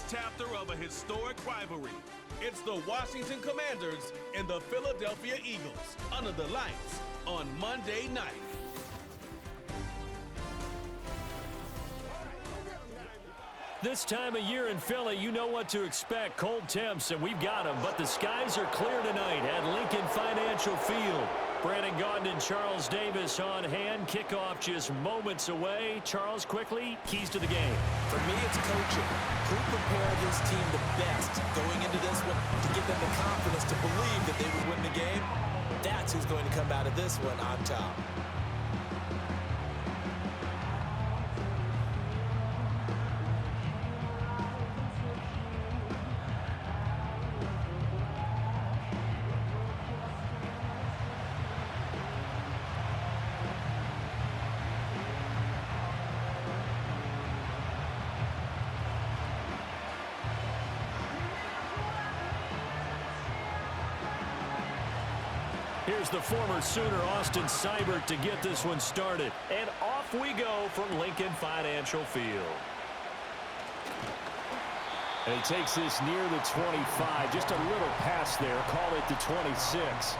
latest chapter of a historic rivalry. It's the Washington Commanders and the Philadelphia Eagles under the lights on Monday night. This time of year in Philly, you know what to expect. Cold temps, and we've got them. But the skies are clear tonight at Lincoln Financial Field. Brandon Gaudin and Charles Davis on hand. Kickoff just moments away. Charles, quickly, keys to the game. For me, it's coaching. Who prepared his team the best going into this one to give them the confidence to believe that they would win the game? That's who's going to come out of this one on top. Here's the former Sooner, Austin Seibert, to get this one started. And off we go from Lincoln Financial Field. And he takes this near the 25. Just a little pass there. Call it the 26.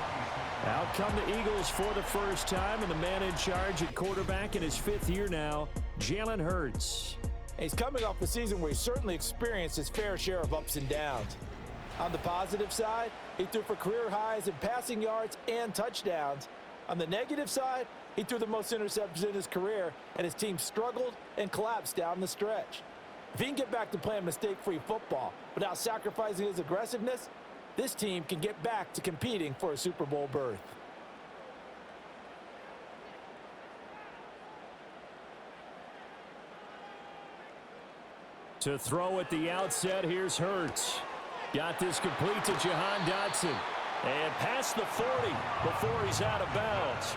Out come the Eagles for the first time, and the man in charge at quarterback in his 5th year now, Jalen Hurts. He's coming off a season where he certainly experienced his fair share of ups and downs. On the positive side, he threw for career highs in passing yards and touchdowns. On the negative side, he threw the most interceptions in his career, and his team struggled and collapsed down the stretch. If he can get back to playing mistake-free football without sacrificing his aggressiveness, this team can get back to competing for a Super Bowl berth. To throw at the outset, here's Hurts. Got this complete to Jahan Dotson. And past the 40 before he's out of bounds.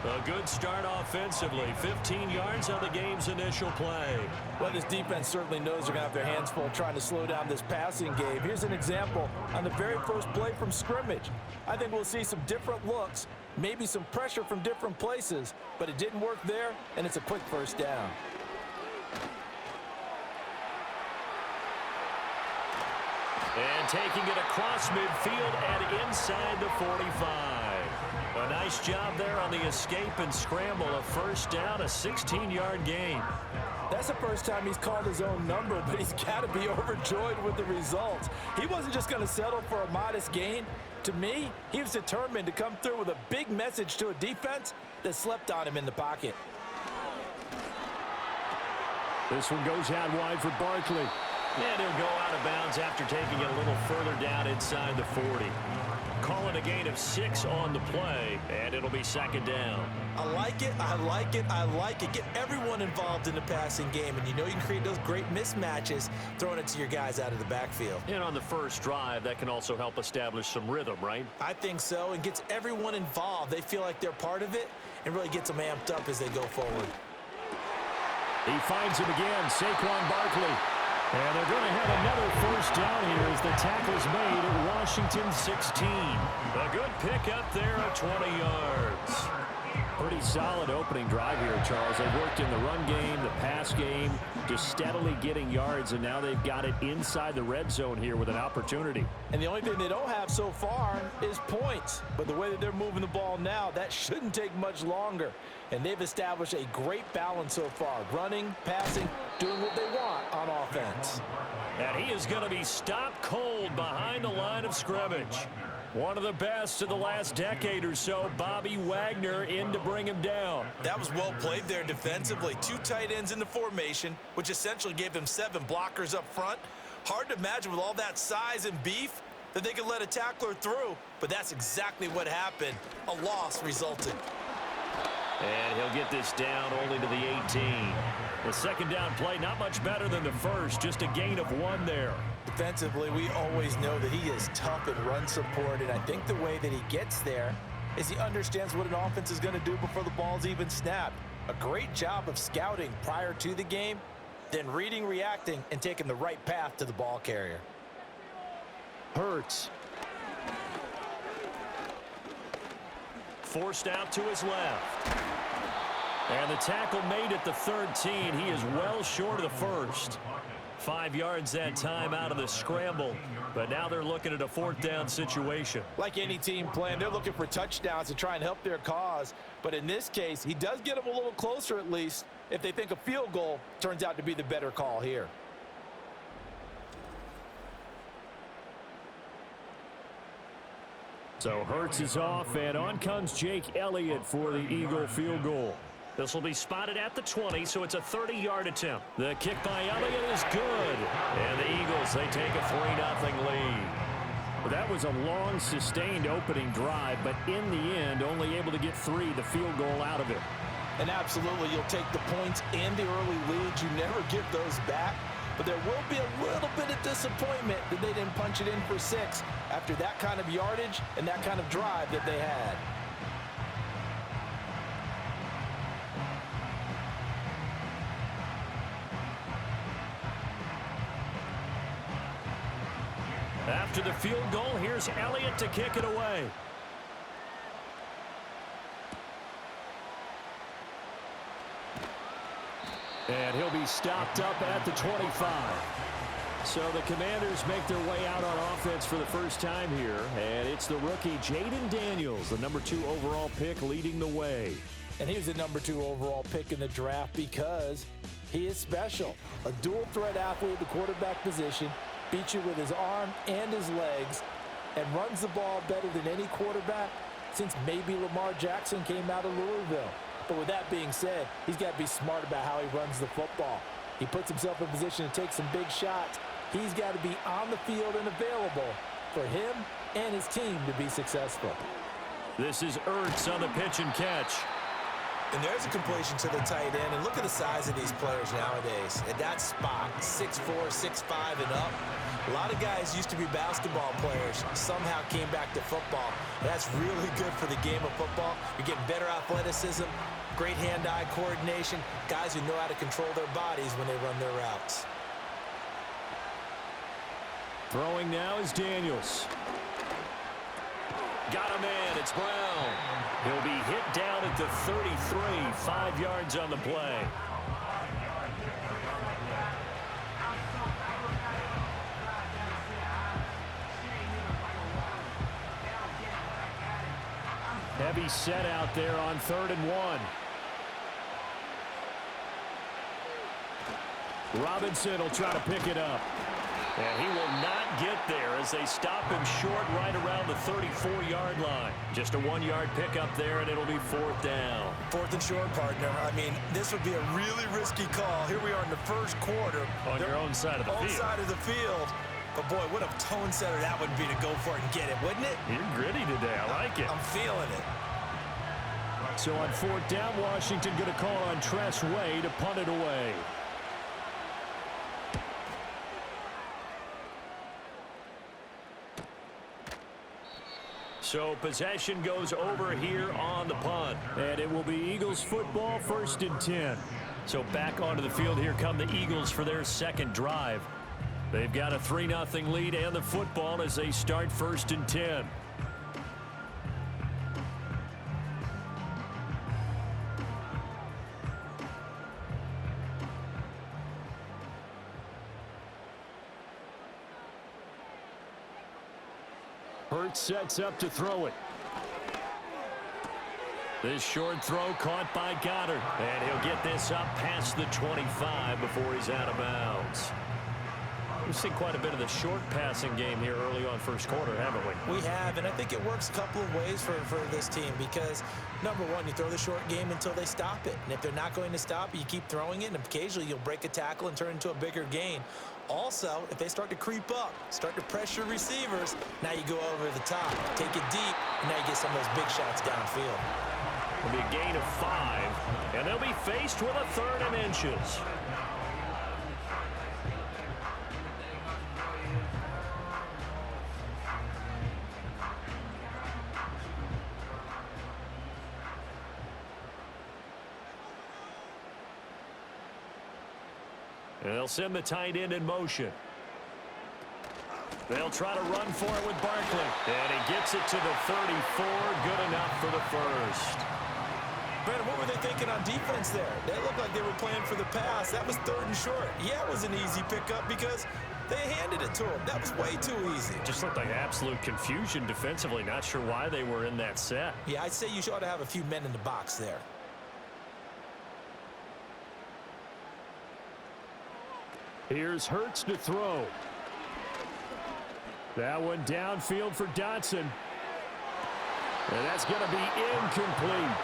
A good start offensively. 15 yards on the game's initial play. Well, this defense certainly knows they're going to have their hands full trying to slow down this passing game. Here's an example on the very first play from scrimmage. I think we'll see some different looks, maybe some pressure from different places, but it didn't work there, and it's a quick first down. And taking it across midfield and inside the 45. A nice job there on the escape and scramble. A first down, a 16-yard gain. That's the first time he's called his own number, but he's got to be overjoyed with the results. He wasn't just going to settle for a modest gain. To me, he was determined to come through with a big message to a defense that slept on him in the pocket. This one goes out wide for Barkley. And he'll go out of bounds after taking it a little further down inside the 40. Call it a gain of 6 on the play, and it'll be second down. I like it, I like it, I like it. Get everyone involved in the passing game, and you know you can create those great mismatches throwing it to your guys out of the backfield. And on the first drive, that can also help establish some rhythm, right? I think so, and gets everyone involved. They feel like they're part of it, and really gets them amped up as they go forward. He finds him again, Saquon Barkley. And they're going to have another first down here as the tackle's made at Washington 16. A good pickup there of 20 yards. Pretty solid opening drive here, Charles. They worked in the run game, the pass game, just steadily getting yards, and now they've got it inside the red zone here with an opportunity. And the only thing they don't have so far is points. But the way that they're moving the ball now, that shouldn't take much longer. And they've established a great balance so far. Running, passing, doing what they want on offense. And he is going to be stopped cold behind the line of scrimmage. One of the best of the last decade or so, Bobby Wagner in to bring him down. That was well played there defensively. 2 tight ends in the formation, which essentially gave him 7 blockers up front. Hard to imagine with all that size and beef that they could let a tackler through, but that's exactly what happened. A loss resulted. And he'll get this down only to the 18. The second down play, not much better than the first, just a gain of 1 there. Defensively, we always know that he is tough in run support, and I think the way that he gets there is he understands what an offense is going to do before the ball's even snapped. A great job of scouting prior to the game, then reading, reacting, and taking the right path to the ball carrier. Hurts. Forced out to his left. And the tackle made at the 13. He is well short of the first. 5 yards that time out of the scramble. But now they're looking at a 4th down situation. Like any team plan, they're looking for touchdowns to try and help their cause. But in this case, he does get them a little closer at least if they think a field goal turns out to be the better call here. So Hurts is off, and on comes Jake Elliott for the Eagle field goal. This will be spotted at the 20, so it's a 30-yard attempt. The kick by Elliott is good. And the Eagles, they take a 3-0 lead. Well, that was a long, sustained opening drive, but in the end, only able to get 3, the field goal out of it. And absolutely, you'll take the points and the early leads. You never give those back. But there will be a little bit of disappointment that they didn't punch it in for 6 after that kind of yardage and that kind of drive that they had. After the field goal, here's Elliott to kick it away. And he'll be stopped up at the 25. So the Commanders make their way out on offense for the first time here. And it's the rookie Jaden Daniels, the number 2 overall pick, leading the way. And he was the number 2 overall pick in the draft because he is special. A dual threat athlete at the quarterback position, beats you with his arm and his legs, and runs the ball better than any quarterback since maybe Lamar Jackson came out of Louisville. But with that being said, he's got to be smart about how he runs the football. He puts himself in position to take some big shots. He's got to be on the field and available for him and his team to be successful. This is Ertz on the pitch and catch. And there's a completion to the tight end. And look at the size of these players nowadays. At that spot, 6'4", 6'5", and up. A lot of guys used to be basketball players, somehow came back to football. And that's really good for the game of football. You're getting better athleticism, great hand-eye coordination, guys who know how to control their bodies when they run their routes. Throwing now is Daniels. Got a man, it's Brown. He'll be hit down at the 33, 5 yards on the play. Heavy set out there on 3rd and 1. Robinson will try to pick it up. And he will not get there as they stop him short right around the 34-yard line. Just a 1-yard pickup there, and it'll be 4th down. 4th and short, partner. I mean, this would be a really risky call. Here we are in the first quarter. On your own side of the field. Own side of the field. But, boy, what a tone setter that would be to go for it and get it, wouldn't it? You're gritty today. I like it. I'm feeling it. So on 4th down, Washington going to call on Tress Way to punt it away. So possession goes over here on the punt. And it will be Eagles football, 1st and 10. So back onto the field, here come the Eagles for their second drive. They've got a 3-0 lead and the football as they start 1st and 10. Hurts sets up to throw it. This short throw caught by Goddard. And he'll get this up past the 25 before he's out of bounds. We've seen quite a bit of the short passing game here early on first quarter, haven't we? We have, and I think it works a couple of ways for this team because, number one, you throw the short game until they stop it. And if they're not going to stop it, you keep throwing it, and occasionally you'll break a tackle and turn it into a bigger gain. Also, if they start to creep up, start to pressure receivers, now you go over the top, take it deep, and now you get some of those big shots downfield. It'll be a gain of 5, and they'll be faced with a 3rd and inches. They'll send the tight end in motion. They'll try to run for it with Barkley. And he gets it to the 34. Good enough for the first. Brandon, what were they thinking on defense there? They looked like they were playing for the pass. That was 3rd and short. Yeah, it was an easy pickup because they handed it to him. That was way too easy. Just looked like absolute confusion defensively. Not sure why they were in that set. Yeah, I'd say you ought to have a few men in the box there. Here's Hurts to throw. That one downfield for Dotson. And that's going to be incomplete.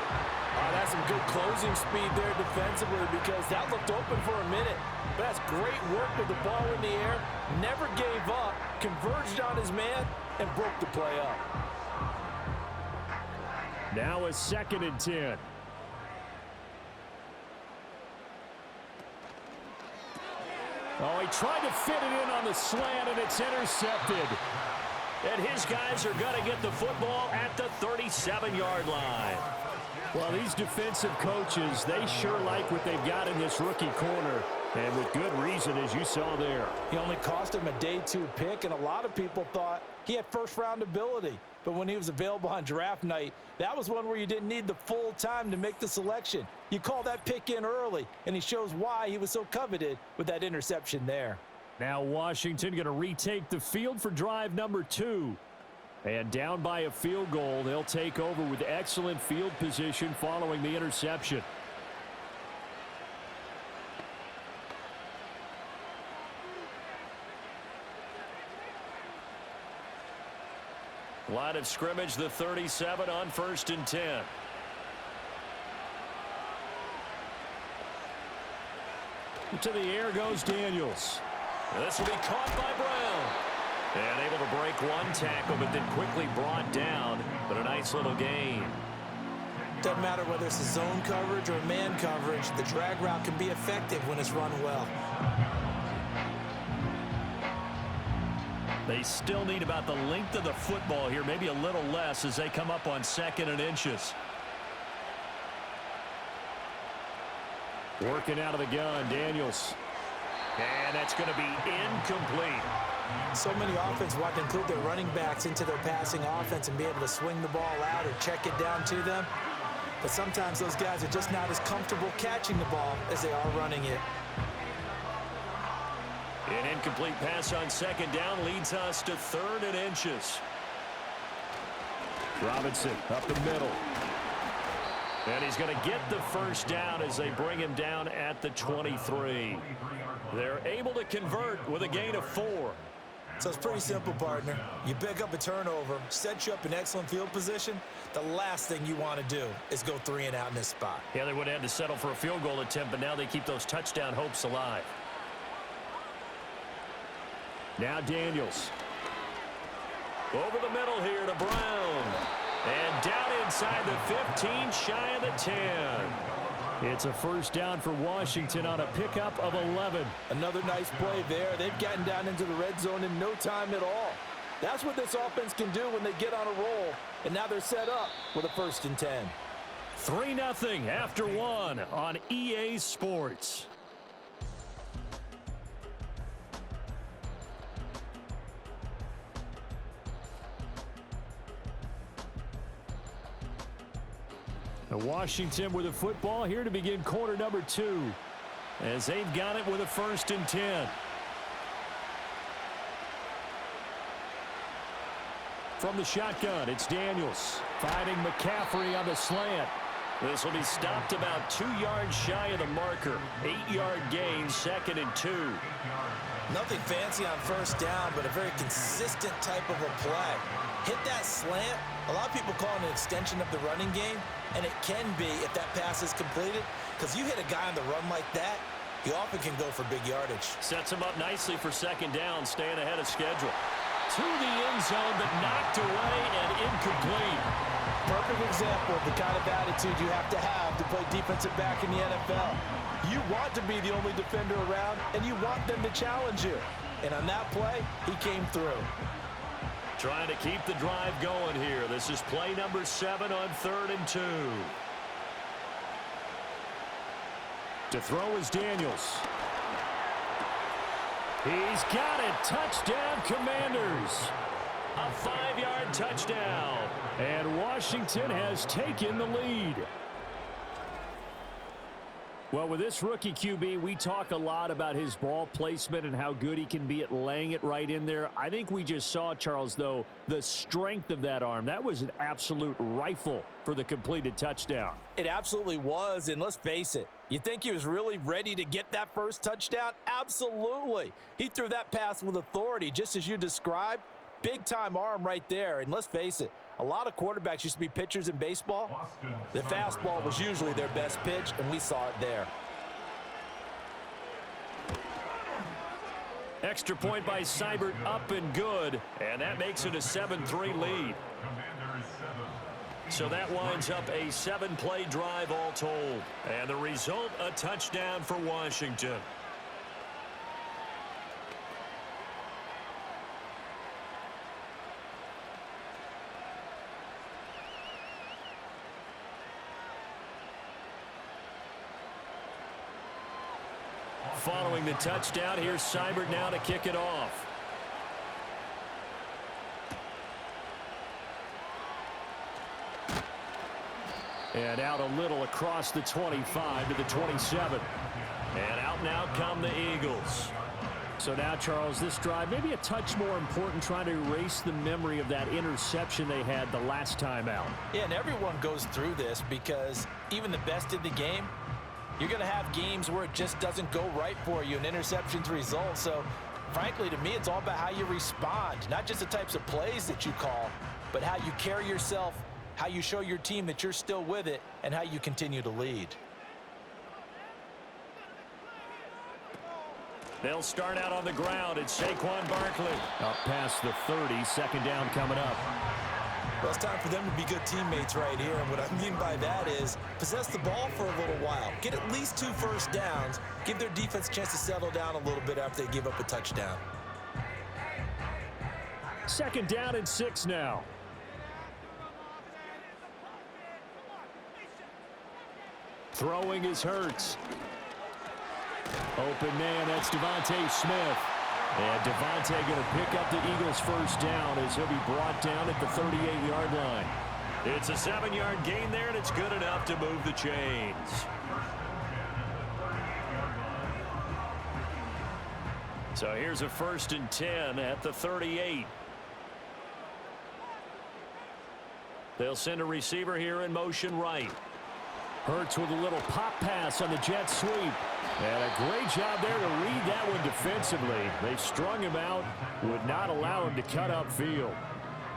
That's some good closing speed there defensively because that looked open for a minute. But that's great work with the ball in the air. Never gave up, converged on his man, and broke the play up. Now a 2nd and 10. Oh, he tried to fit it in on the slant, and it's intercepted. And his guys are going to get the football at the 37-yard line. Well, these defensive coaches, they sure like what they've got in this rookie corner. And with good reason, as you saw there. He only cost him a day 2 pick, and a lot of people thought he had first-round ability. But when he was available on draft night, that was one where you didn't need the full time to make the selection. You call that pick in early, and he shows why he was so coveted with that interception there. Now Washington going to retake the field for drive number 2. And down by a field goal, they'll take over with excellent field position following the interception. Line of scrimmage, the 37 on 1st and 10. To the air goes Daniels. This will be caught by Brown. And able to break one tackle, but then quickly brought down. But a nice little gain. Doesn't matter whether it's a zone coverage or man coverage, the drag route can be effective when it's run well. They still need about the length of the football here, maybe a little less as they come up on 2nd and inches. Working out of the gun, Daniels. And that's going to be incomplete. So many offenses want to include their running backs into their passing offense and be able to swing the ball out or check it down to them. But sometimes those guys are just not as comfortable catching the ball as they are running it. An incomplete pass on 2nd down leads us to 3rd and inches. Robinson up the middle. And he's going to get the first down as they bring him down at the 23. They're able to convert with a gain of 4. So it's pretty simple, partner. You pick up a turnover, set you up in excellent field position. The last thing you want to do is go 3 and out in this spot. Yeah, they would have had to settle for a field goal attempt, but now they keep those touchdown hopes alive. Now Daniels. Over the middle here to Brown. And down inside the 15, shy of the 10. It's a first down for Washington on a pickup of 11. Another nice play there. They've gotten down into the red zone in no time at all. That's what this offense can do when they get on a roll. And now they're set up with a 1st and 10. 3-0 after 1 on EA Sports. Washington with a football here to begin quarter number 2 as they've got it with a 1st and 10. From the shotgun, it's Daniels finding McCaffrey on the slant. This will be stopped about 2 yards shy of the marker. 8-yard gain, 2nd and 2. Nothing fancy on 1st down, but a very consistent type of a play. Hit that slant. A lot of people call it an extension of the running game, and it can be if that pass is completed, because you hit a guy on the run like that, he often can go for big yardage. Sets him up nicely for 2nd down, staying ahead of schedule. To the end zone, but knocked away and incomplete. Perfect example of the kind of attitude you have to play defensive back in the NFL. You want to be the only defender around, and you want them to challenge you. And on that play, he came through. Trying to keep the drive going here. This is play number 7 on 3rd and 2. To throw is Daniels. He's got it. Touchdown, Commanders. A 5-yard touchdown. And Washington has taken the lead. Well, with this rookie QB, we talk a lot about his ball placement and how good he can be at laying it right in there. I think we just saw, Charles, though, the strength of that arm. That was an absolute rifle for the completed touchdown. It absolutely was, and let's face it, you think he was really ready to get that first touchdown? Absolutely. He threw that pass with authority, just as you described. Big-time arm right there, and let's face it, a lot of quarterbacks used to be pitchers in baseball. The fastball was usually their best pitch, and we saw it there. Extra point by Seibert, up and good, and that makes it a 7-3 lead. So that winds up a 7-play drive all told. And the result, a touchdown for Washington. Following the touchdown, here's Seibert now to kick it off. And out a little across the 25 to the 27. And out now come the Eagles. So now, Charles, this drive maybe a touch more important, trying to erase the memory of that interception they had the last time out. Yeah, and everyone goes through this because even the best in the game, you're going to have games where it just doesn't go right for you, and interceptions result. So, frankly, to me, it's all about how you respond, not just the types of plays that you call, but how you carry yourself, how you show your team that you're still with it, and how you continue to lead. They'll start out on the ground. It's Saquon Barkley. Up past the 30, second down coming up. Well, it's time for them to be good teammates right here, and what I mean by that is possess the ball for a little while. Get at least 2 first downs. Give their defense a chance to settle down a little bit after they give up a touchdown. Second down and 6 now. Throwing is Hurts. Open man, that's Devontae Smith. And Devontae going to pick up the Eagles' first down as he'll be brought down at the 38-yard line. It's a 7-yard gain there, and it's good enough to move the chains. So here's a 1st and 10 at the 38. They'll send a receiver here in motion right. Hurts with a little pop pass on the jet sweep. And a great job there to read that one defensively. They strung him out, would not allow him to cut upfield.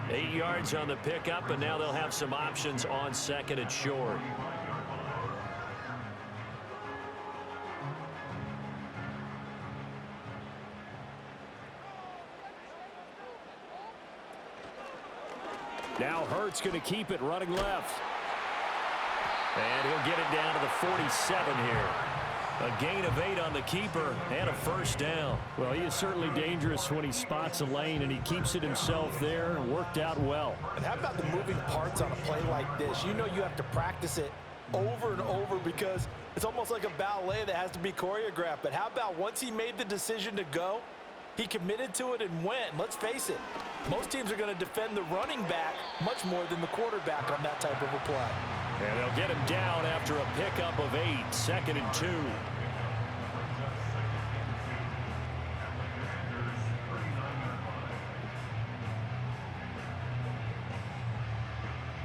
8 yards on the pickup, and now they'll have some options on 2nd and short. Now Hurts going to keep it running left. And he'll get it down to the 47 here. A gain of 8 on the keeper and a first down. Well, he is certainly dangerous when he spots a lane, and he keeps it himself there. Worked out well. And how about the moving parts on a play like this? You know you have to practice it over and over because it's almost like a ballet that has to be choreographed. But how about once he made the decision to go, he committed to it and went. Let's face it, most teams are going to defend the running back much more than the quarterback on that type of a play. And they'll get him down after a pickup of 8, 2nd and 2.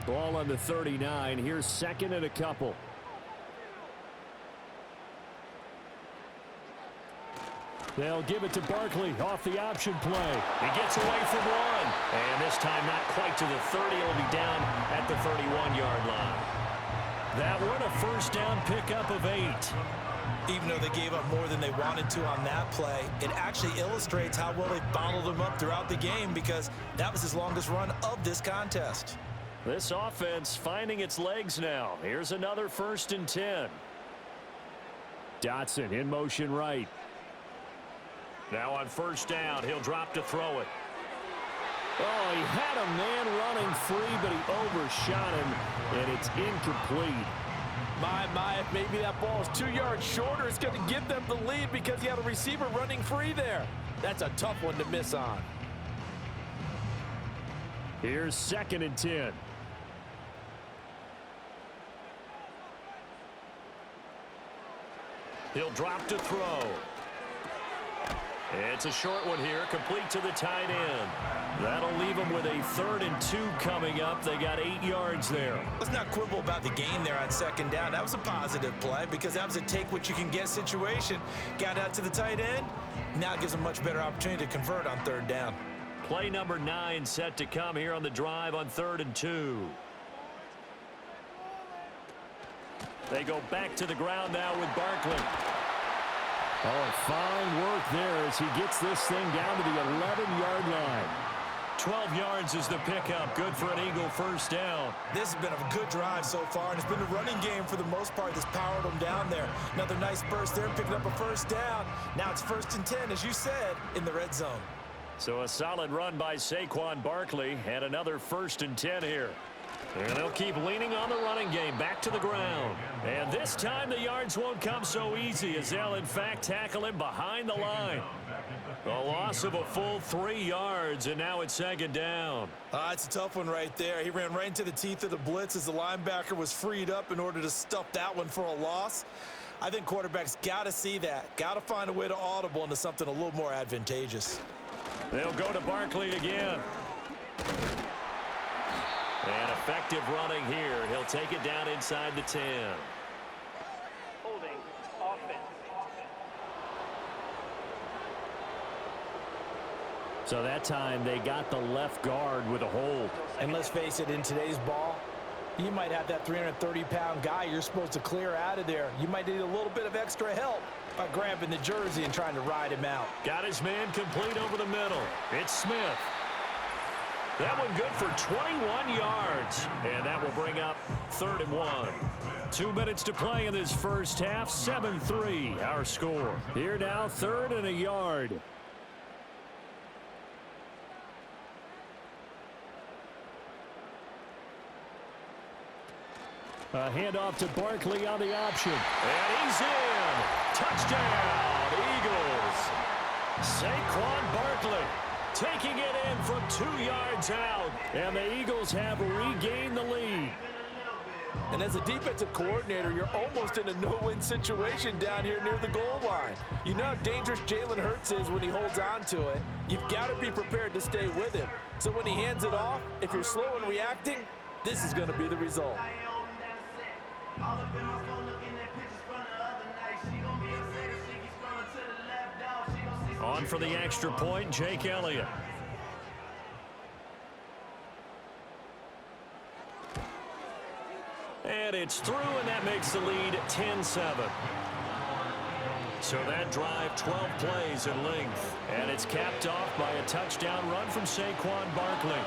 Ball on the 39. Here's 2nd and a couple. They'll give it to Barkley off the option play. He gets away from one. And this time not quite to the 30. It'll be down at the 31-yard line. That one a first down pickup of 8. Even though they gave up more than they wanted to on that play, it actually illustrates how well they bottled him up throughout the game because that was his longest run of this contest. This offense finding its legs now. Here's another 1st and 10. Dotson in motion right. Now on first down, he'll drop to throw it. Oh, he had a man running free, but he overshot him, and it's incomplete. My, if maybe that ball is 2 yards shorter, it's going to give them the lead because he had a receiver running free there. That's a tough one to miss on. Here's 2nd and 10. He'll drop to throw. It's a short one here, complete to the tight end. That'll leave them with a 3rd and 2 coming up. They got 8 yards there. Let's not quibble about the gain there on 2nd down. That was a positive play because that was a take-what-you-can-get situation. Got out to the tight end. Now it gives them a much better opportunity to convert on 3rd down. Play number 9 set to come here on the drive on 3rd and 2. They go back to the ground now with Barkley. Oh, fine work there as he gets this thing down to the 11-yard line. 12 yards is the pickup. Good for an Eagle 1st down. This has been a good drive so far, and it's been a running game for the most part that's powered them down there. Another nice burst there, picking up a 1st down. Now it's 1st and 10, as you said, in the red zone. So a solid run by Saquon Barkley, and another 1st and 10 here. And they'll keep leaning on the running game back to the ground. And this time the yards won't come so easy as they'll, in fact, tackle him behind the line. A loss of a full 3 yards, and now it's 2nd down. It's a tough one right there. He ran right into the teeth of the blitz as the linebacker was freed up in order to stuff that one for a loss. I think quarterbacks got to see that. Got to find a way to audible into something a little more advantageous. They'll go to Barkley again. And effective running here. He'll take it down inside the 10. Holding offense. So that time they got the left guard with a hold. And let's face it, in today's ball, you might have that 330-pound guy you're supposed to clear out of there. You might need a little bit of extra help by grabbing the jersey and trying to ride him out. Got his man complete over the middle. It's Smith. That one good for 21 yards. And that will bring up 3rd and 1. 2 minutes to play in this first half. 7-3 our score. Here now, 3rd and a yard. A handoff to Barkley on the option. And he's in. Touchdown, Eagles. Saquon Barkley taking it in from 2 yards out. And the Eagles have regained the lead. And as a defensive coordinator, you're almost in a no-win situation down here near the goal line. You know how dangerous Jalen Hurts is when he holds on to it. You've got to be prepared to stay with him. So when he hands it off, if you're slow in reacting, this is going to be the result. On for the extra point, Jake Elliott. And it's through, and that makes the lead 10-7. So that drive, 12 plays in length. And it's capped off by a touchdown run from Saquon Barkley.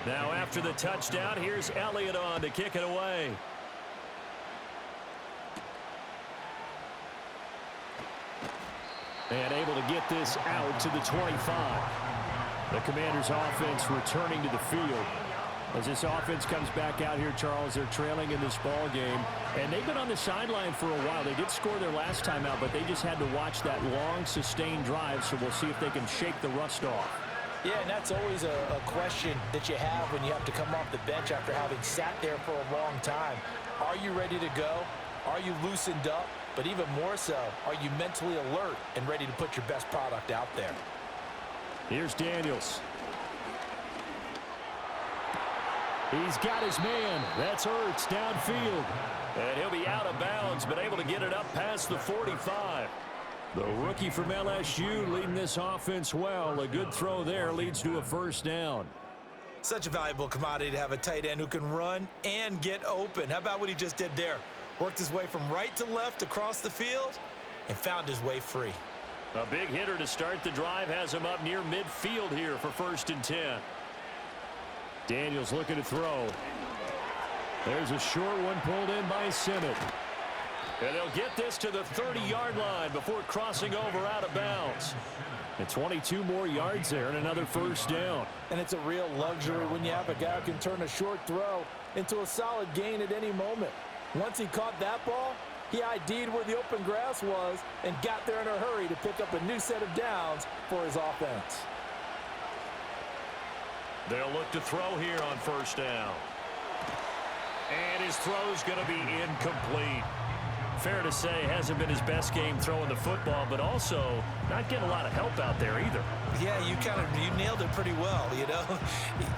Now after the touchdown, here's Elliott on to kick it away. And able to get this out to the 25. The Commanders' offense returning to the field. As this offense comes back out here, Charles, they're trailing in this ball game. And they've been on the sideline for a while. They did score their last time out, but they just had to watch that long, sustained drive. So we'll see if they can shake the rust off. Yeah, and that's always a question that you have when you have to come off the bench after having sat there for a long time. Are you ready to go? Are you loosened up? But even more so, are you mentally alert and ready to put your best product out there? Here's Daniels. He's got his man. That's Ertz downfield. And he'll be out of bounds, but able to get it up past the 45. The rookie from LSU leading this offense well. A good throw there leads to a first down. Such a valuable commodity to have a tight end who can run and get open. How about what he just did there? Worked his way from right to left across the field and found his way free. A big hitter to start the drive has him up near midfield here for 1st and 10. Daniels looking to throw. There's a short one pulled in by Simmons. And they'll get this to the 30-yard line before crossing over out of bounds. And 22 more yards there and another first down. And it's a real luxury when you have a guy who can turn a short throw into a solid gain at any moment. Once he caught that ball, He ID'd where the open grass was and got there in a hurry to pick up a new set of downs for his offense. They'll look to throw here on first down. And his throw's going to be incomplete. Fair to say, hasn't been his best game throwing the football, but also not getting a lot of help out there either. Yeah, you nailed it pretty well, you know.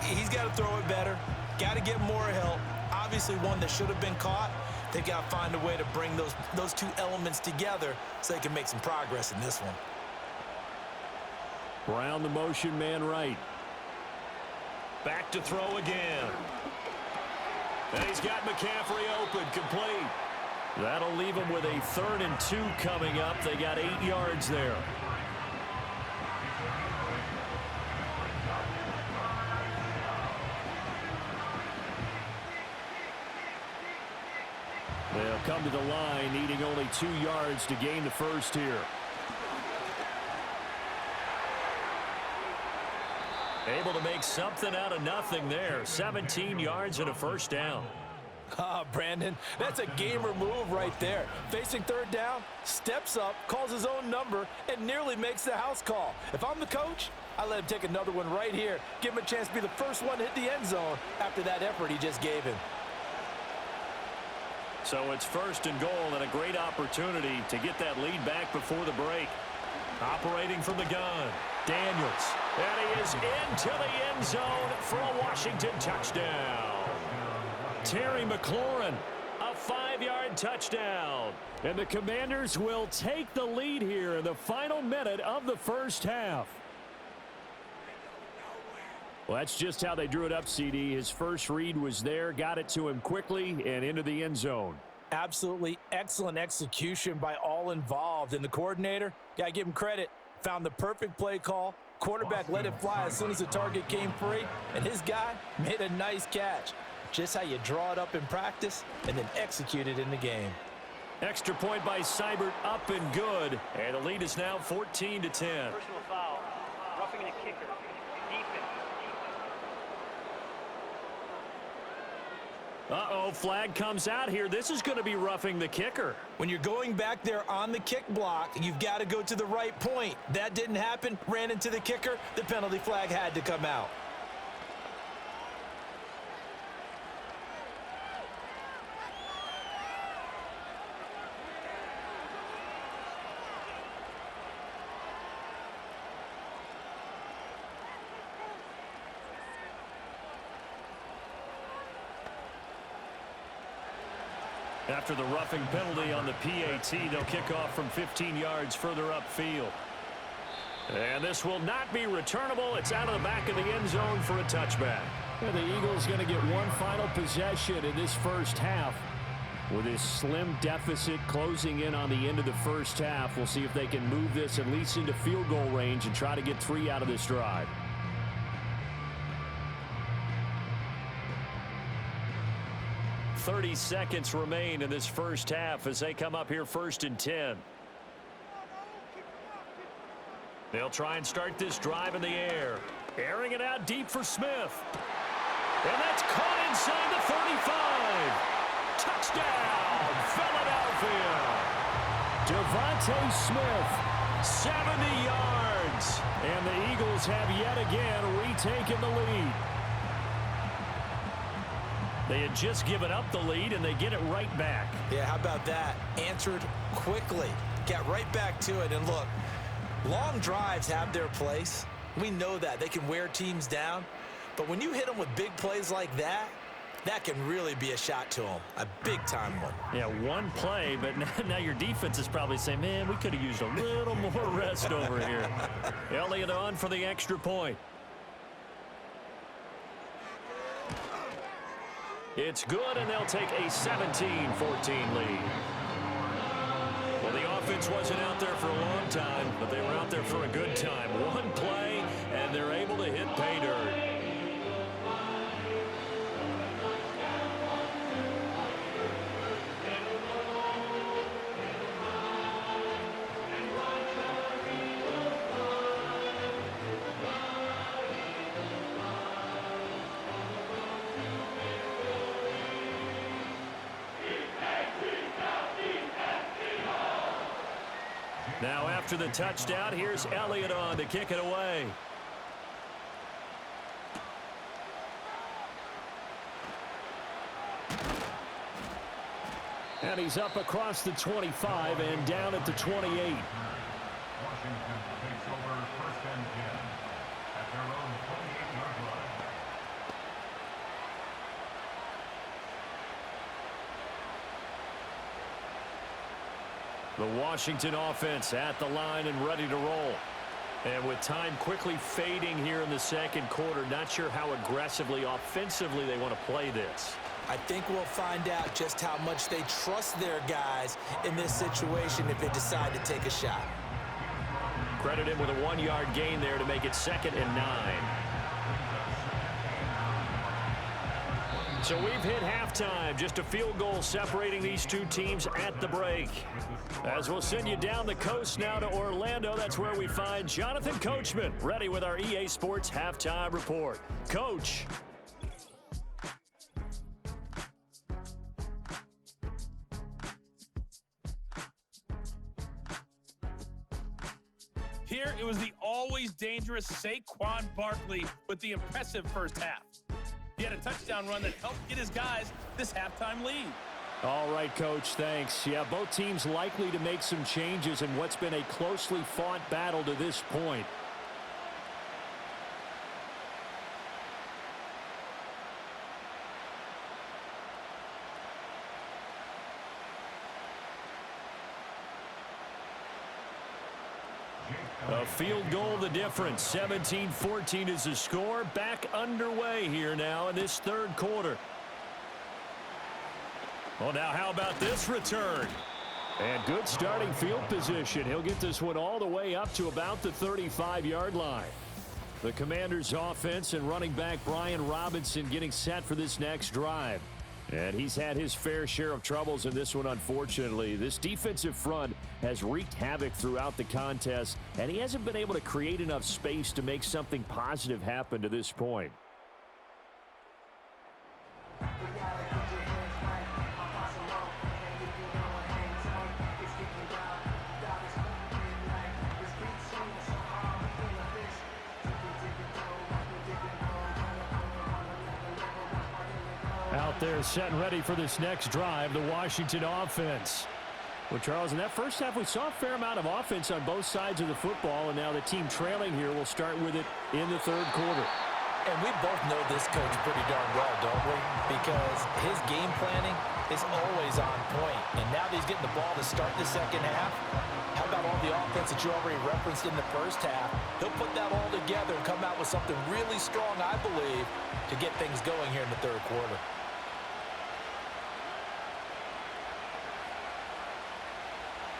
He's got to throw it better, got to get more help. Obviously one that should have been caught. They've got to find a way to bring those two elements together so they can make some progress in this one. Brown the motion man right. Back to throw again. And he's got McCaffrey open, complete. That'll leave him with a 3rd and 2 coming up. They got 8 yards there. They'll come to the line, needing only 2 yards to gain the first here. Able to make something out of nothing there. 17 yards and a first down. Brandon, that's a gamer move right there. Facing 3rd down, steps up, calls his own number, and nearly makes the house call. If I'm the coach, I let him take another one right here. Give him a chance to be the first one to hit the end zone after that effort he just gave him. So it's 1st and goal and a great opportunity to get that lead back before the break. Operating from the gun, Daniels. And he is into the end zone for a Washington touchdown. Terry McLaurin, a 5-yard touchdown. And the Commanders will take the lead here in the final minute of the first half. Well, that's just how they drew it up, CD. His first read was there, got it to him quickly, and into the end zone. Absolutely excellent execution by all involved. And the coordinator, got to give him credit, found the perfect play call. Quarterback let it fly as soon as the target came free, and his guy made a nice catch. Just how you draw it up in practice and then execute it in the game. Extra point by Seibert, up and good. And the lead is now 14-10. Personal foul. Roughing the kicker. Defense. Uh-oh, flag comes out here. This is going to be roughing the kicker. When you're going back there on the kick block, you've got to go to the right point. That didn't happen. Ran into the kicker. The penalty flag had to come out. After the roughing penalty on the PAT, they'll kick off from 15 yards further upfield. And this will not be returnable. It's out of the back of the end zone for a touchback. And the Eagles going to get one final possession in this first half. With this slim deficit closing in on the end of the first half, we'll see if they can move this at least into field goal range and try to get 3 out of this drive. .30 seconds remain in this first half as they come up here 1st and 10. They'll try and start this drive in the air. Airing it out deep for Smith. And that's caught inside the 35. Touchdown, Philadelphia. Devontae Smith, 70 yards. And the Eagles have yet again retaken the lead. They had just given up the lead, and they get it right back. Yeah, how about that? Answered quickly. Got right back to it. And look, long drives have their place. We know that. They can wear teams down. But when you hit them with big plays like that, that can really be a shot to them. A big-time one. Yeah, one play, but now your defense is probably saying, man, we could have used a little more rest over here. Elliott on for the extra point. It's good, and they'll take a 17-14 lead. Well, the offense wasn't out there for a long time, but they were out there for a good time. One play, and they're able to hit pay dirt. After the touchdown, here's Elliott on to kick it away. And he's up across the 25 and down at the 28. Washington takes over 1st and 10 at their own 28-yard line. The Washington offense at the line and ready to roll. And with time quickly fading here in the second quarter, not sure how aggressively, offensively they want to play this. I think we'll find out just how much they trust their guys in this situation if they decide to take a shot. Credit him with a 1-yard gain there to make it 2nd and 9. So we've hit halftime. Just a field goal separating these two teams at the break. As we'll send you down the coast now to Orlando, that's where we find Jonathan Coachman, ready with our EA Sports Halftime Report. Coach. Here, it was the always dangerous Saquon Barkley with the impressive first half. He had a touchdown run that helped get his guys this halftime lead. All right, Coach, thanks. Yeah, both teams likely to make some changes in what's been a closely fought battle to this point. A field goal the difference. 17-14 is the score. Back underway here now in this third quarter. Well, now how about this return? And good starting field position. He'll get this one all the way up to about the 35-yard line. The Commanders' offense and running back Brian Robinson getting set for this next drive. And he's had his fair share of troubles in this one, unfortunately. This defensive front has wreaked havoc throughout the contest, and he hasn't been able to create enough space to make something positive happen to this point. Out there set and ready for this next drive, the Washington offense. Well, Charles, in that first half, we saw a fair amount of offense on both sides of the football, and now the team trailing here will start with it in the third quarter. And we both know this coach pretty darn well, don't we? Because his game planning is always on point. And now that he's getting the ball to start the second half, how about all the offense that you already referenced in the first half? He'll put that all together and come out with something really strong, I believe, to get things going here in the third quarter.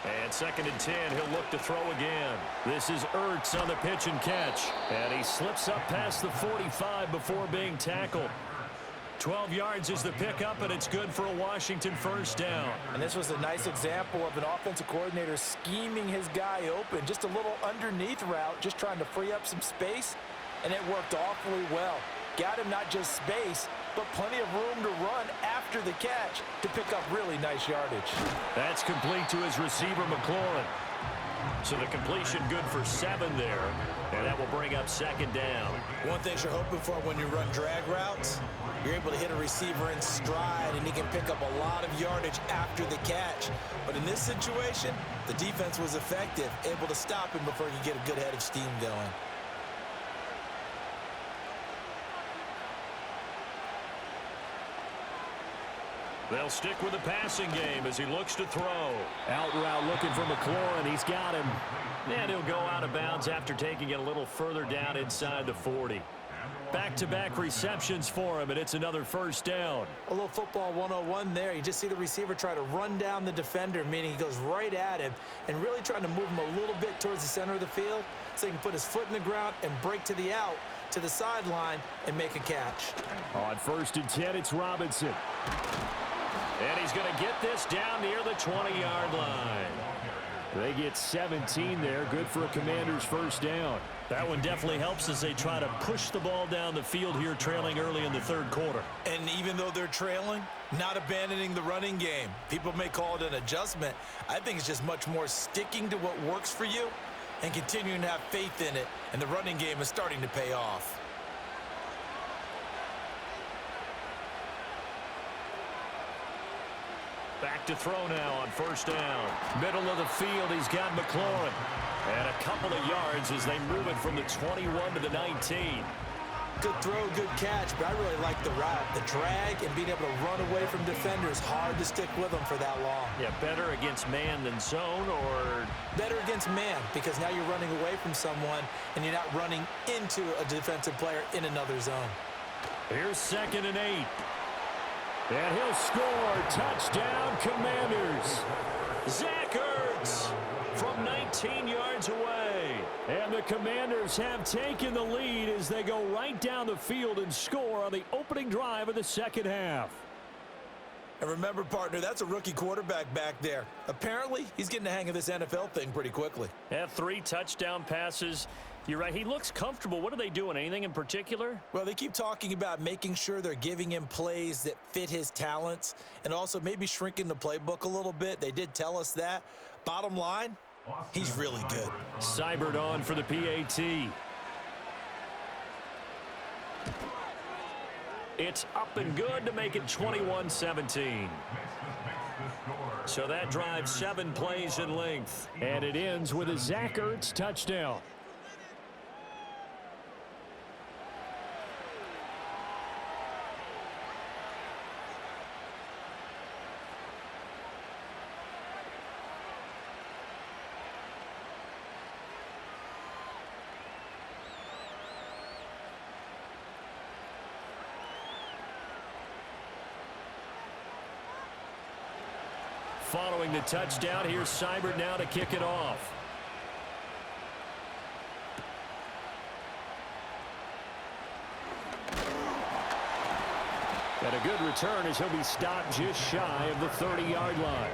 And 2nd and 10, he'll look to throw again. This is Ertz on the pitch and catch. And he slips up past the 45 before being tackled. 12 yards is the pickup, and it's good for a Washington first down. And this was a nice example of an offensive coordinator scheming his guy open. Just a little underneath route, just trying to free up some space, and it worked awfully well. Got him not just space, but plenty of room to run after the catch to pick up really nice yardage. That's complete to his receiver, McLaurin. So the completion good for 7 there, and that will bring up 2nd down. One thing you're hoping for when you run drag routes, you're able to hit a receiver in stride, and he can pick up a lot of yardage after the catch. But in this situation, the defense was effective, able to stop him before he could get a good head of steam going. They'll stick with the passing game as he looks to throw. Out route looking for McLaurin. He's got him. And he'll go out of bounds after taking it a little further down inside the 40. Back-to-back receptions for him, and it's another first down. A little football 101 there. You just see the receiver try to run down the defender, meaning he goes right at him and really trying to move him a little bit towards the center of the field so he can put his foot in the ground and break to the out, to the sideline, and make a catch. On 1st and 10, it's Robinson. And he's going to get this down near the 20-yard line. They get 17 there. Good for a Commanders first down. That one definitely helps as they try to push the ball down the field here, trailing early in the third quarter. And even though they're trailing, not abandoning the running game. People may call it an adjustment. I think it's just much more sticking to what works for you and continuing to have faith in it. And the running game is starting to pay off. Back to throw now on first down. Middle of the field, he's got McLaurin. And a couple of yards as they move it from the 21 to the 19. Good throw, good catch, but I really like the route. The drag and being able to run away from defenders, hard to stick with them for that long. Yeah, better against man than zone, or? Better against man, because now you're running away from someone and you're not running into a defensive player in another zone. Here's 2nd and 8. And he'll score. Touchdown, Commanders. Zach Ertz from 19 yards away. And the Commanders have taken the lead as they go right down the field and score on the opening drive of the second half. And remember, partner, that's a rookie quarterback back there. Apparently, he's getting the hang of this NFL thing pretty quickly. Yeah, 3 touchdown passes. You're right. He looks comfortable. What are they doing? Anything in particular? Well, they keep talking about making sure they're giving him plays that fit his talents and also maybe shrinking the playbook a little bit. They did tell us that. Bottom line, he's really good. Seibert on for the PAT. It's up and good to make it 21-17. So that drives 7 plays in length. And it ends with a Zach Ertz touchdown. Following the touchdown, here's Seibert now to kick it off. And a good return as he'll be stopped just shy of the 30-yard line.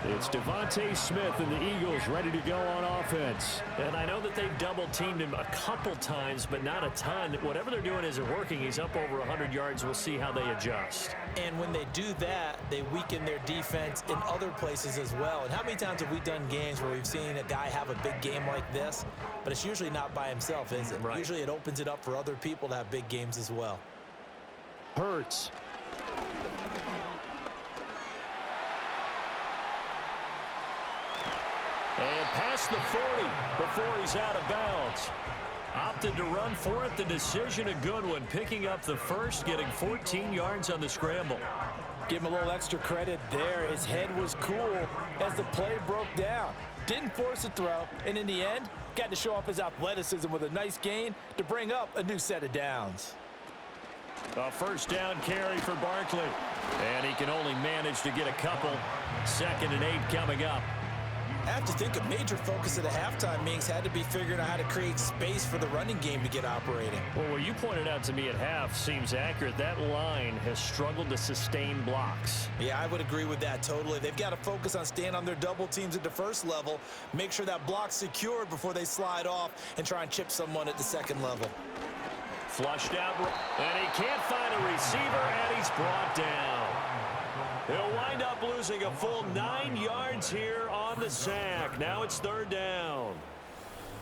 It's Devontae Smith and the Eagles ready to go on offense. And I know that they've double-teamed him a couple times, but not a ton. Whatever they're doing isn't working. He's up over 100 yards. We'll see how they adjust. And when they do that, they weaken their defense in other places as well. And how many times have we done games where we've seen a guy have a big game like this, but it's usually not by himself, is it? Right. Usually it opens it up for other people to have big games as well. Hurts. And past the 40 before he's out of bounds. Opted to run for it. The decision a good one. Picking up the first, getting 14 yards on the scramble. Give him a little extra credit there. His head was cool as the play broke down. Didn't force a throw, and in the end, got to show off his athleticism with a nice gain to bring up a new set of downs. A first down carry for Barkley. And he can only manage to get a couple. 2nd and 8 coming up. I have to think a major focus at the halftime meetings had to be figuring out how to create space for the running game to get operating. Well, what you pointed out to me at half seems accurate. That line has struggled to sustain blocks. Yeah, I would agree with that totally. They've got to focus on staying on their double teams at the first level, make sure that block's secured before they slide off and try and chip someone at the second level. Flushed out, and he can't find a receiver, and he's brought down. He'll wind up losing a full 9 yards here on the sack. Now it's 3rd down.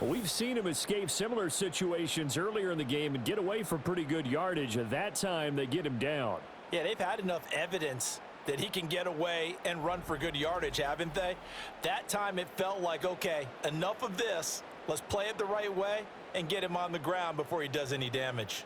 Well, we've seen him escape similar situations earlier in the game and get away for pretty good yardage. At that time, they get him down. Yeah, they've had enough evidence that he can get away and run for good yardage, haven't they? That time it felt like, okay, enough of this. Let's play it the right way and get him on the ground before he does any damage.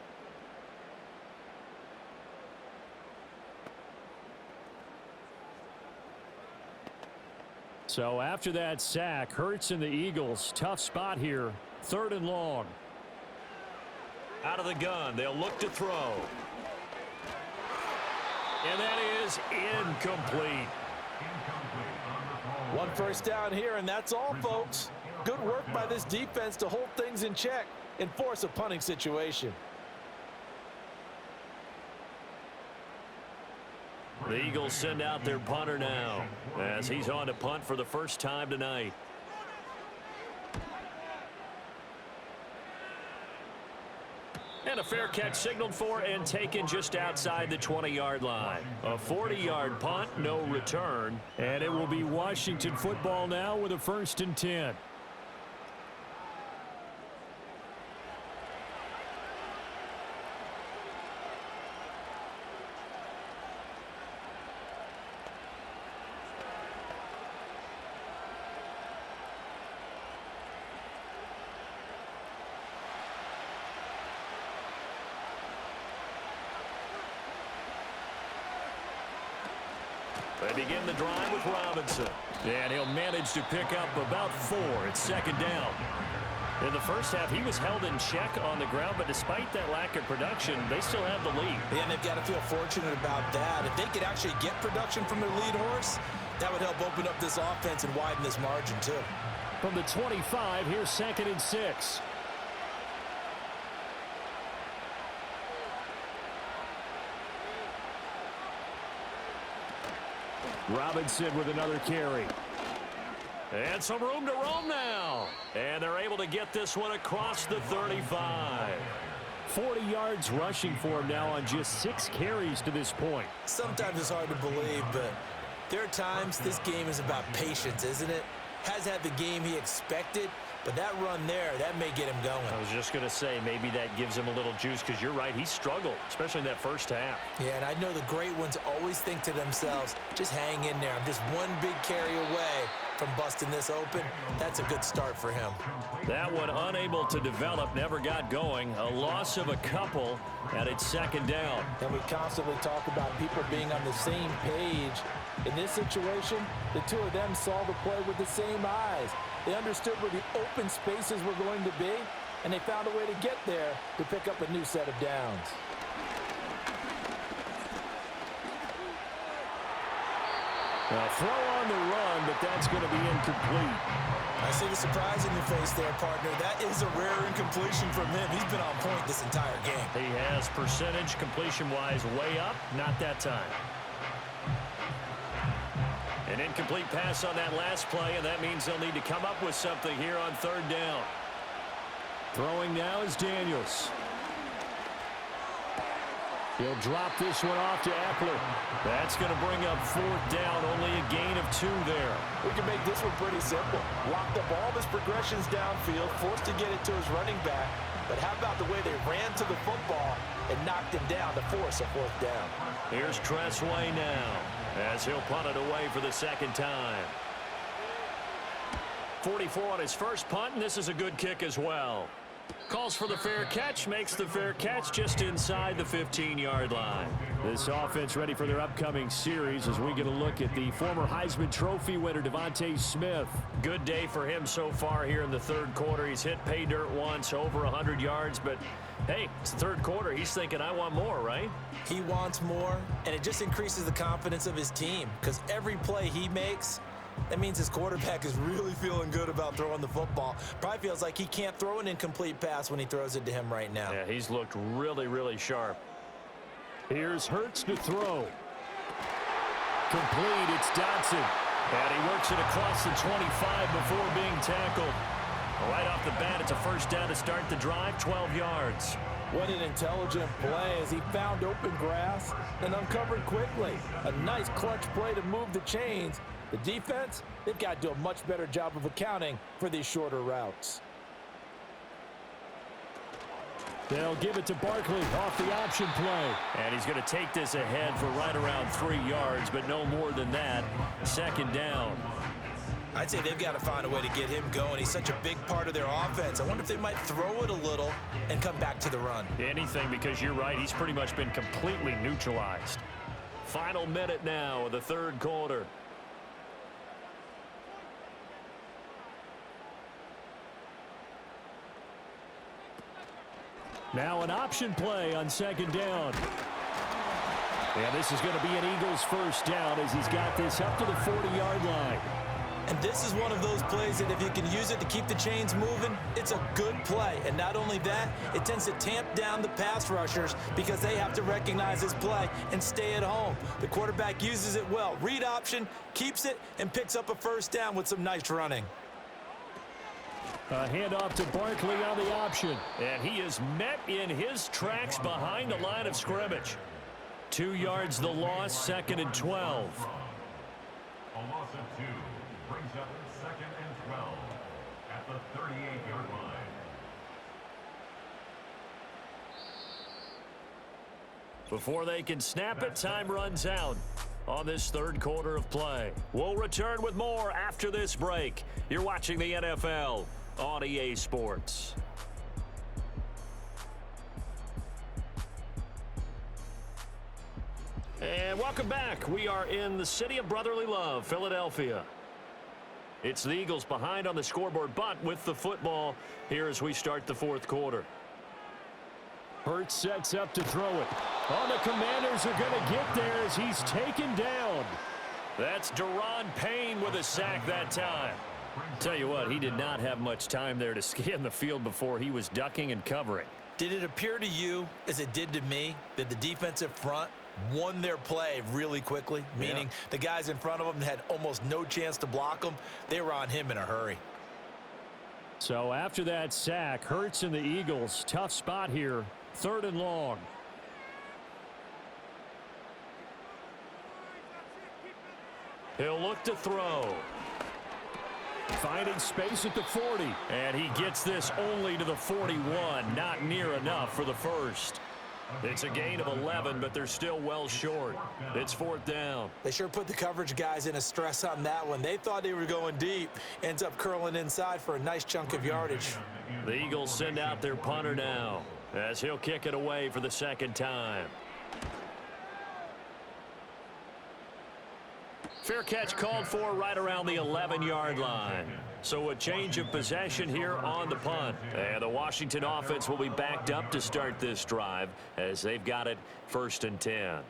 So after that sack, Hurts and the Eagles, tough spot here. 3rd and long. Out of the gun, they'll look to throw. And that is incomplete. One first down here, and that's all, folks. Good work by this defense to hold things in check and force a punting situation. The Eagles send out their punter now as he's on to punt for the first time tonight. And a fair catch signaled for and taken just outside the 20-yard line. A 40-yard punt, no return. And it will be Washington football now with a 1st and 10. They begin the drive with Robinson. And he'll manage to pick up about 4. It's 2nd down. In the first half, he was held in check on the ground, but despite that lack of production, they still have the lead. And they've got to feel fortunate about that. If they could actually get production from their lead horse, that would help open up this offense and widen this margin too. From the 25, here's 2nd and 6. Robinson with another carry. And some room to roam now. And they're able to get this one across the 35. 40 yards rushing for him now on just 6 carries to this point. Sometimes it's hard to believe, but there are times this game is about patience, isn't it? Has had the game he expected, but that run there, that may get him going. I was just going to say, maybe that gives him a little juice, because you're right, he struggled, especially in that first half. Yeah, and I know the great ones always think to themselves, just hang in there. I'm just one big carry away from busting this open. That's a good start for him. That one unable to develop, never got going. A loss of a couple, and it's 2nd down. And we constantly talk about people being on the same page. In this situation, the two of them saw the play with the same eyes. They understood where the open spaces were going to be, and they found a way to get there to pick up a new set of downs. A throw on the run, but that's going to be incomplete. I see the surprise in your face there, partner. That is a rare incompletion from him. He's been on point this entire game. He has percentage completion-wise way up, not that time. An incomplete pass on that last play, and that means they'll need to come up with something here on 3rd down. Throwing now is Daniels. He'll drop this one off to Eckler. That's going to bring up 4th down, only a gain of 2 there. We can make this one pretty simple. Locked up all of his progressions downfield, forced to get it to his running back. But how about the way they ran to the football and knocked him down to force a 4th down? Here's Tressway now, as he'll punt it away for the 2nd time. 44 on his first punt, and this is a good kick as well. Calls for the fair catch, makes the fair catch just inside the 15-yard line. This offense ready for their upcoming series as we get a look at the former Heisman Trophy winner, Devontae Smith. Good day for him so far here in the 3rd quarter. He's hit pay dirt once, over 100 yards, but hey, it's the 3rd quarter. He's thinking, I want more, right? He wants more, and it just increases the confidence of his team because every play he makes, that means his quarterback is really feeling good about throwing the football. Probably feels like he can't throw an incomplete pass when he throws it to him right now. Yeah, he's looked really, really sharp. Here's Hurts to throw. Complete, it's Dotson. And he works it across the 25 before being tackled. Right off the bat, it's a 1st down to start the drive, 12 yards. What an intelligent play as he found open grass and uncovered quickly. A nice clutch play to move the chains. The defense, they've got to do a much better job of accounting for these shorter routes. They'll give it to Barkley off the option play. And he's going to take this ahead for right around 3 yards, but no more than that. 2nd down. I'd say they've got to find a way to get him going. He's such a big part of their offense. I wonder if they might throw it a little and come back to the run. Anything, because you're right, he's pretty much been completely neutralized. Final minute now of the 3rd quarter. Now an option play on 2nd down. And this is going to be an Eagles 1st down as he's got this up to the 40-yard line. And this is one of those plays that if you can use it to keep the chains moving, it's a good play. And not only that, it tends to tamp down the pass rushers because they have to recognize this play and stay at home. The quarterback uses it well. Read option, keeps it, and picks up a 1st down with some nice running. A handoff to Barkley on the option. And he is met in his tracks behind the line of scrimmage. 2 yards the loss, 2nd and 12. A loss of 2 brings up 2nd and 12 at the 38-yard line. Before they can snap it, time runs out on this 3rd quarter of play. We'll return with more after this break. You're watching the NFL on EA Sports. And welcome back. We are in the city of brotherly love, Philadelphia. It's the Eagles behind on the scoreboard, but with the football here as we start the 4th quarter. Hurts sets up to throw it. Oh, the Commanders are going to get there as he's taken down. That's Daron Payne with a sack that time. Tell you what, he did not have much time there to scan the field before he was ducking and covering. Did it appear to you, as it did to me, that the defensive front won their play really quickly? Meaning the guys in front of them had almost no chance to block them. They were on him in a hurry. So after that sack, Hurts and the Eagles, tough spot here, 3rd and long. He'll look to throw. Finding space at the 40. And he gets this only to the 41. Not near enough for the first. It's a gain of 11, but they're still well short. It's 4th down. They sure put the coverage guys in a stress on that one. They thought they were going deep. Ends up curling inside for a nice chunk of yardage. The Eagles send out their punter now as he'll kick it away for the 2nd time. Fair catch called for right around the 11-yard line. So a change of possession here on the punt. And the Washington offense will be backed up to start this drive as they've got it 1st and 10.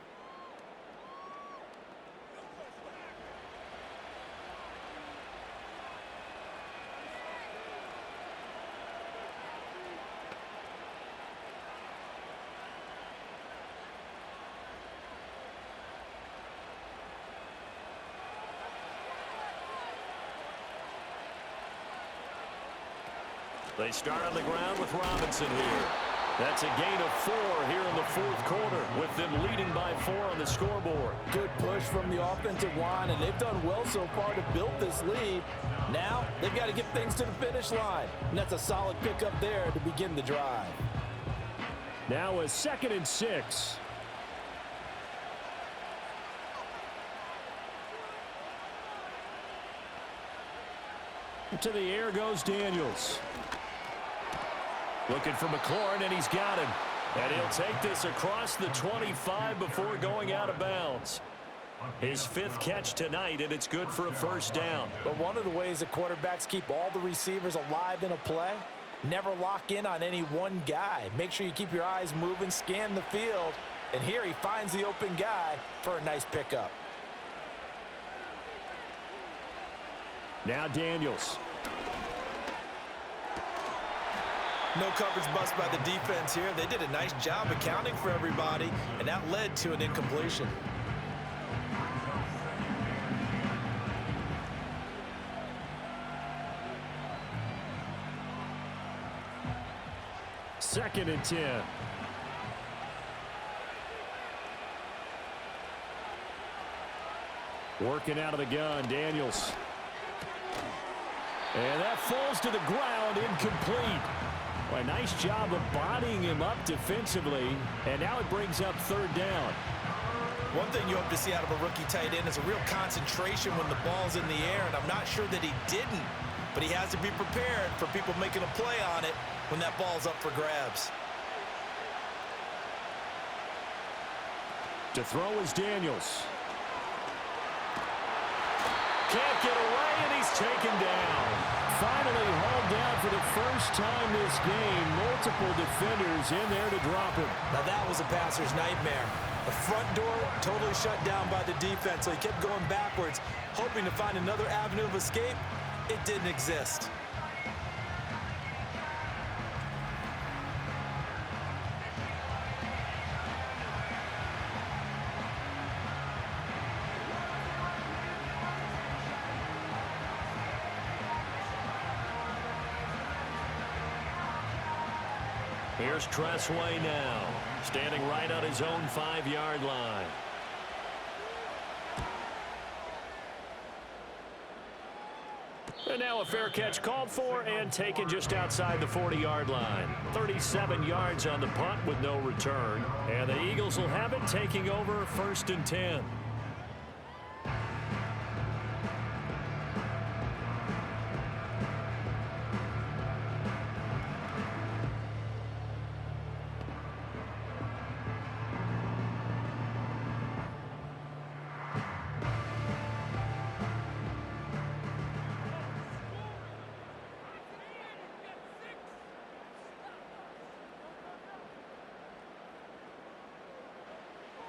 They start on the ground with Robinson here. That's a gain of 4 here in the 4th quarter with them leading by 4 on the scoreboard. Good push from the offensive line, and they've done well so far to build this lead. Now they've got to get things to the finish line, and that's a solid pickup there to begin the drive. Now a 2nd and 6. To the air goes Daniels. Looking for McLaurin, and he's got him. And he'll take this across the 25 before going out of bounds. His 5th catch tonight, and it's good for a 1st down. But one of the ways that quarterbacks keep all the receivers alive in a play, never lock in on any one guy. Make sure you keep your eyes moving, scan the field. And here he finds the open guy for a nice pickup. Now Daniels. No coverage bust by the defense here. They did a nice job accounting for everybody, and that led to an incompletion. Second and 10. Working out of the gun, Daniels. And that falls to the ground, incomplete. Well, a nice job of bodying him up defensively, and now it brings up 3rd down. One thing you hope to see out of a rookie tight end is a real concentration when the ball's in the air, and I'm not sure that he didn't, but he has to be prepared for people making a play on it when that ball's up for grabs. To throw is Daniels. Can't get away, and he's taken down. Finally hauled down for the first time this game. Multiple defenders in there to drop him. Now that was a passer's nightmare. The front door totally shut down by the defense, so he kept going backwards, hoping to find another avenue of escape. It didn't exist. Here's Tressway now, standing right on his own 5-yard line. And now a fair catch called for and taken just outside the 40-yard line. 37 yards on the punt with no return. And the Eagles will have it, taking over 1st and 10.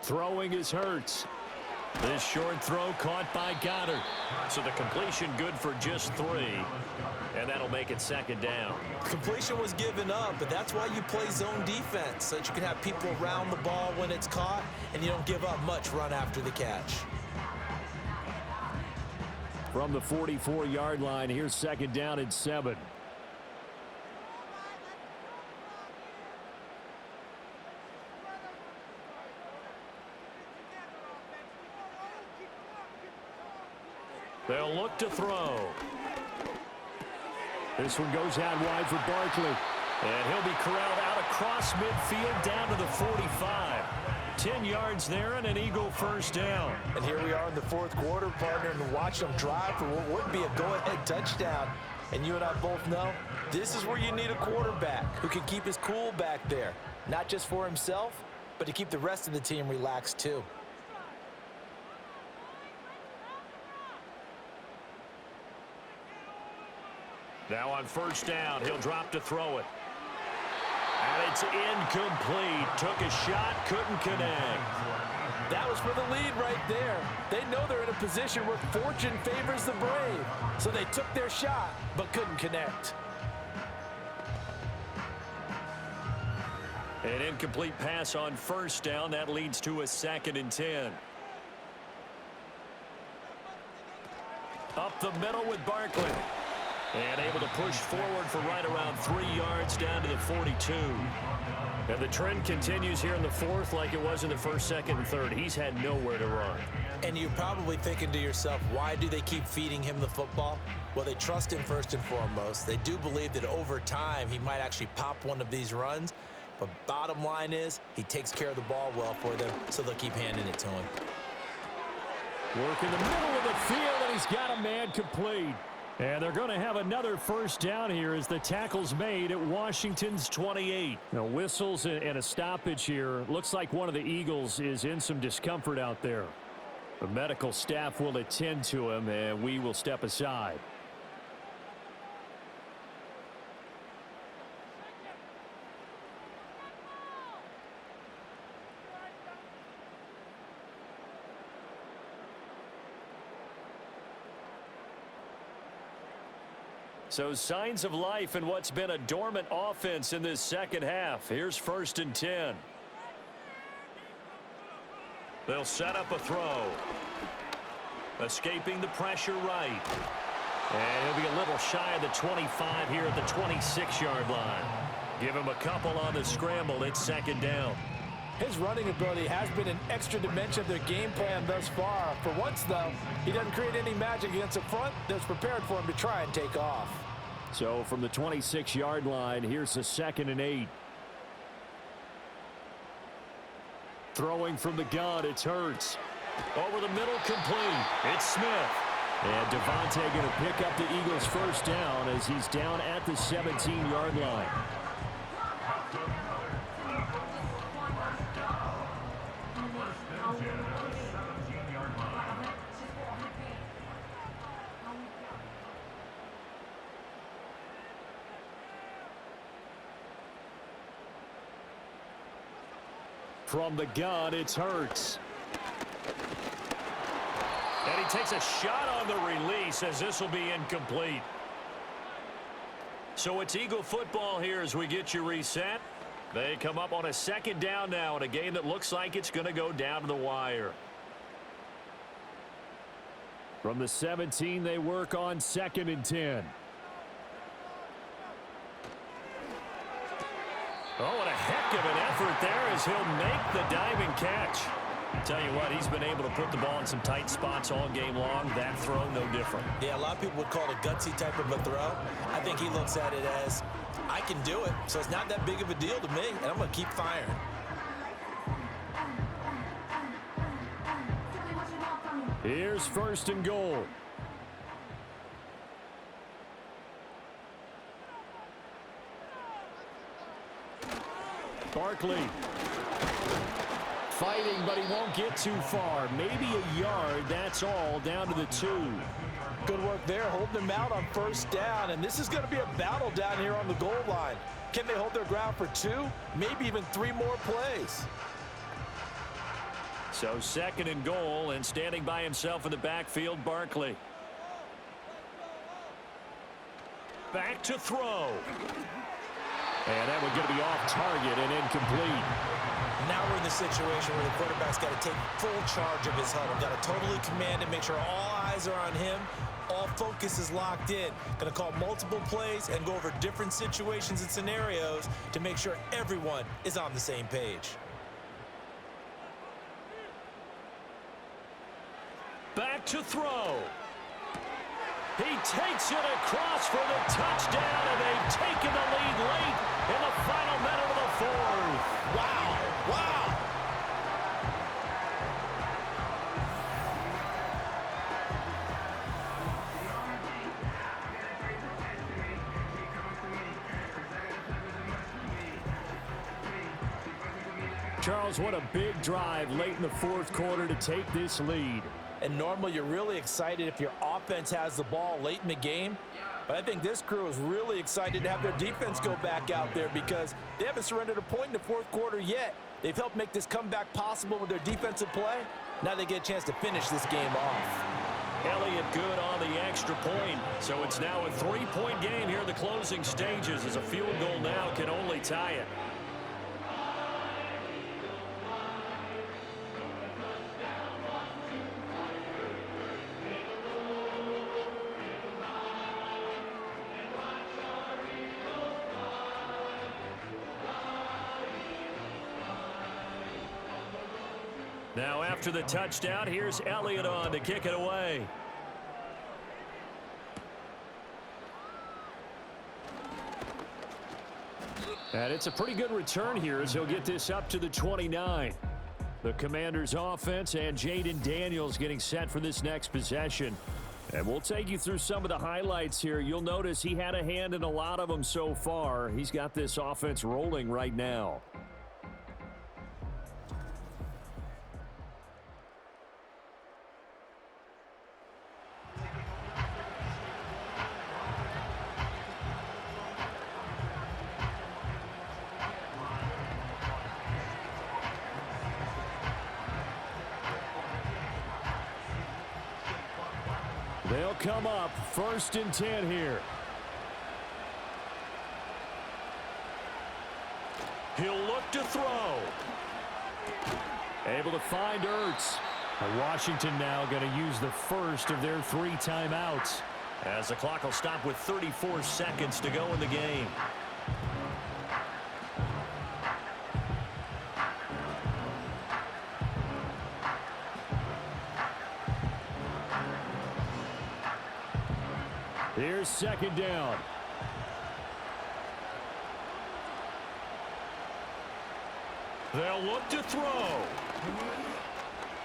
Throwing is Hurts. This short throw caught by Goddard. So the completion good for just 3. And that'll make it 2nd down. Completion was given up, but that's why you play zone defense, so that you can have people around the ball when it's caught, and you don't give up much run after the catch. From the 44-yard line, here's 2nd down and 7. They'll look to throw. This one goes out wide for Barkley. And he'll be corralled out across midfield down to the 45. 10 yards there and an Eagle 1st down. And here we are in the 4th quarter, partner, and watch them drive for what would be a go-ahead touchdown. And you and I both know this is where you need a quarterback who can keep his cool back there. Not just for himself, but to keep the rest of the team relaxed too. Now on 1st down, he'll drop to throw it. And it's incomplete. Took a shot, couldn't connect. That was for the lead right there. They know they're in a position where fortune favors the brave. So they took their shot, but couldn't connect. An incomplete pass on 1st down. That leads to a 2nd and 10. Up the middle with Barkley. And able to push forward for right around 3 yards down to the 42. And the trend continues here in the 4th like it was in the 1st, 2nd, and 3rd. He's had nowhere to run. And you're probably thinking to yourself, why do they keep feeding him the football? Well, they trust him first and foremost. They do believe that over time he might actually pop one of these runs. But bottom line is he takes care of the ball well for them, so they'll keep handing it to him. Work in the middle of the field, and he's got a man complete. And they're going to have another 1st down here as the tackle's made at Washington's 28. Now, whistles and a stoppage here. Looks like one of the Eagles is in some discomfort out there. The medical staff will attend to him, and we will step aside. So signs of life in what's been a dormant offense in this 2nd half. Here's 1st and 10. They'll set up a throw. Escaping the pressure right. And he'll be a little shy of the 25 here at the 26-yard line. Give him a couple on the scramble. It's 2nd down. His running ability has been an extra dimension of their game plan thus far. For once, though, he doesn't create any magic against the front that's prepared for him to try and take off. So from the 26-yard line, here's the 2nd and 8. Throwing from the gun, it's Hurts. Over the middle, complete. It's Smith. And Devontae going to pick up the Eagles' 1st down as he's down at the 17-yard line. From the gun, it's Hurts. And he takes a shot on the release as this will be incomplete. So it's Eagle football here as we get you reset. They come up on a 2nd down now in a game that looks like it's going to go down to the wire. From the 17, they work on 2nd and 10. Oh, and a heck of an effort there as he'll make the diving catch. Tell you what, he's been able to put the ball in some tight spots all game long. That throw, no different. Yeah, a lot of people would call it a gutsy type of a throw. I think he looks at it as, I can do it, so it's not that big of a deal to me, and I'm going to keep firing. Here's first and goal. Barkley. Fighting, but he won't get too far. Maybe a yard, that's all, down to the 2. Good work there, holding them out on first down, and this is going to be a battle down here on the goal line. Can they hold their ground for 2, maybe even 3 more plays? So second and goal, and standing by himself in the backfield, Barkley. Back to throw. And that would get to be off target and incomplete. Now we're in the situation where the quarterback's got to take full charge of his huddle. Got to totally command it, make sure all eyes are on him. All focus is locked in. Going to call multiple plays and go over different situations and scenarios to make sure everyone is on the same page. Back to throw. He takes it across for the touchdown, and they've taken the lead late in the final minute of the 4th. Wow! Wow! Charles, what a big drive late in the 4th quarter to take this lead. And normally you're really excited if your offense has the ball late in the game. But I think this crew is really excited to have their defense go back out there because they haven't surrendered a point in the 4th quarter yet. They've helped make this comeback possible with their defensive play. Now they get a chance to finish this game off. Elliott good on the extra point. So it's now a 3-point game here in the closing stages as a field goal now can only tie it. Now after the touchdown, here's Elliott on to kick it away. And it's a pretty good return here as he'll get this up to the 29. The Commanders offense and Jaden Daniels getting set for this next possession. And we'll take you through some of the highlights here. You'll notice he had a hand in a lot of them so far. He's got this offense rolling right now. They'll come up 1st and 10 here. He'll look to throw. Able to find Ertz. Washington now going to use the first of their 3 timeouts. As the clock will stop with 34 seconds to go in the game. Here's 2nd down. They'll look to throw.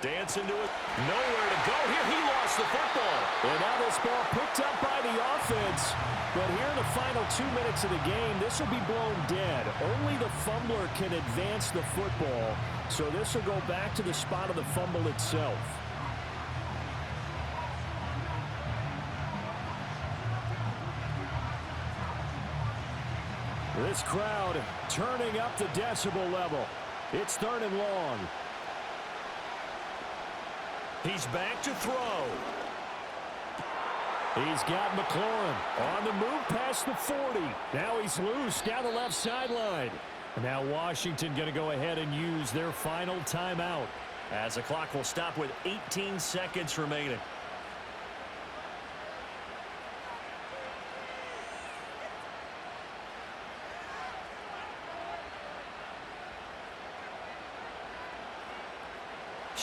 Dance into it. Nowhere to go here. He lost the football. And now this ball picked up by the offense. But here in the final 2 minutes of the game, this will be blown dead. Only the fumbler can advance the football. So this will go back to the spot of the fumble itself. This crowd turning up the decibel level. It's 3rd and long. He's back to throw. He's got McLaurin on the move past the 40. Now he's loose down the left sideline. And now Washington going to go ahead and use their final timeout. As the clock will stop with 18 seconds remaining.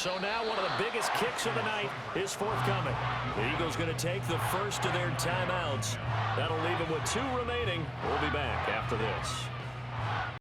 So now one of the biggest kicks of the night is forthcoming. The Eagles going to take the first of their timeouts. That'll leave them with 2 remaining. We'll be back after this.